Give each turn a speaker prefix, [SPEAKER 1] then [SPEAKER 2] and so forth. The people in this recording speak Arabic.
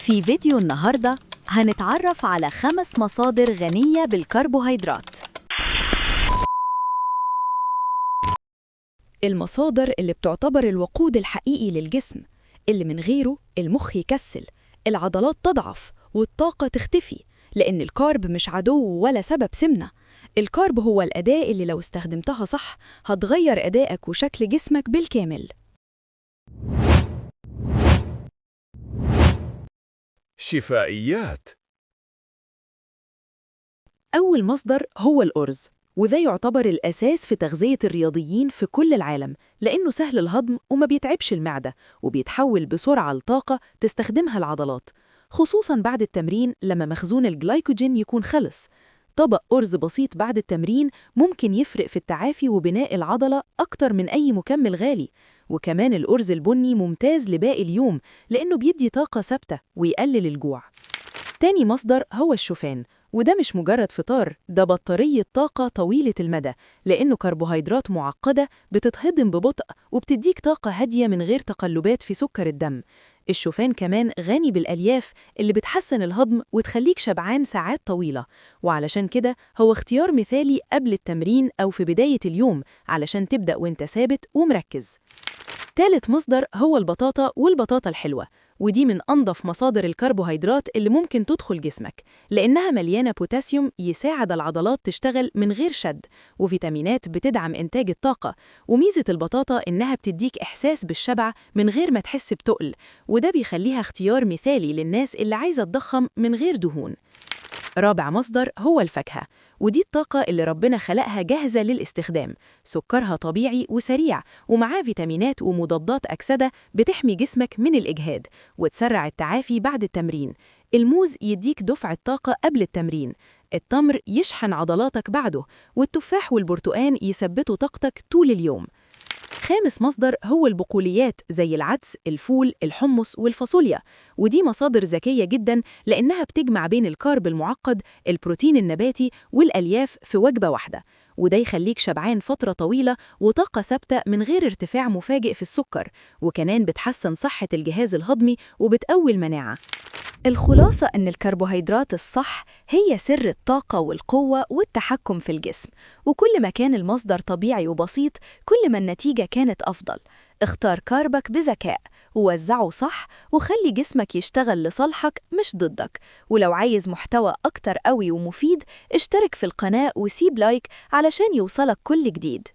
[SPEAKER 1] في فيديو النهاردة هنتعرف على 5 مصادر غنية بالكربوهيدرات.
[SPEAKER 2] المصادر اللي بتعتبر الوقود الحقيقي للجسم، اللي من غيره المخ يكسل، العضلات تضعف والطاقة تختفي، لأن الكارب مش عدو ولا سبب سمنة. الكارب هو الأداة اللي لو استخدمتها صح هتغير أدائك وشكل جسمك بالكامل.
[SPEAKER 3] شفائيات.
[SPEAKER 2] أول مصدر هو الأرز، وده يعتبر الأساس في تغذية الرياضيين في كل العالم، لأنه سهل الهضم وما بيتعبش المعدة، وبيتحول بسرعة لطاقة تستخدمها العضلات، خصوصاً بعد التمرين لما مخزون الجلايكوجين يكون خلص. طبق أرز بسيط بعد التمرين ممكن يفرق في التعافي وبناء العضلة أكتر من أي مكمل غالي. وكمان الأرز البني ممتاز لباقي اليوم، لأنه بيدي طاقة ثابتة ويقلل الجوع. تاني مصدر هو الشوفان، وده مش مجرد فطار، ده بطارية طاقة طويلة المدى، لأنه كربوهيدرات معقدة بتتهضم ببطء وبتديك طاقة هادية من غير تقلبات في سكر الدم. الشوفان كمان غني بالألياف اللي بتحسن الهضم وتخليك شبعان ساعات طويلة، وعلشان كده هو اختيار مثالي قبل التمرين أو في بداية اليوم علشان تبدأ وانت ثابت ومركز. تالت مصدر هو البطاطا والبطاطا الحلوة، ودي من أنظف مصادر الكربوهيدرات اللي ممكن تدخل جسمك، لأنها مليانة بوتاسيوم يساعد العضلات تشتغل من غير شد، وفيتامينات بتدعم إنتاج الطاقة. وميزة البطاطا إنها بتديك إحساس بالشبع من غير ما تحس بتقل، وده بيخليها اختيار مثالي للناس اللي عايزة تضخم من غير دهون. رابع مصدر هو الفاكهة، ودي الطاقة اللي ربنا خلقها جاهزة للاستخدام، سكرها طبيعي وسريع، ومعاه فيتامينات ومضادات أكسدة بتحمي جسمك من الإجهاد وتسرع التعافي بعد التمرين. الموز يديك دفعة طاقة قبل التمرين، التمر يشحن عضلاتك بعده، والتفاح والبرتقان يثبتوا طاقتك طول اليوم. خامس مصدر هو البقوليات زي العدس، الفول، الحمص والفاصوليا، ودي مصادر ذكية جدا لأنها بتجمع بين الكارب المعقد، البروتين النباتي والألياف في وجبة واحدة، وده يخليك شبعان فترة طويلة وطاقة ثابتة من غير ارتفاع مفاجئ في السكر، وكمان بتحسن صحة الجهاز الهضمي وبتقوي المناعة.
[SPEAKER 1] الخلاصة أن الكربوهيدرات الصح هي سر الطاقة والقوة والتحكم في الجسم، وكل ما كان المصدر طبيعي وبسيط كل ما النتيجة كانت أفضل. اختار كاربك بذكاء ووزعه صح، وخلي جسمك يشتغل لصالحك مش ضدك. ولو عايز محتوى أكتر قوي ومفيد اشترك في القناة وسيب لايك علشان يوصلك كل جديد.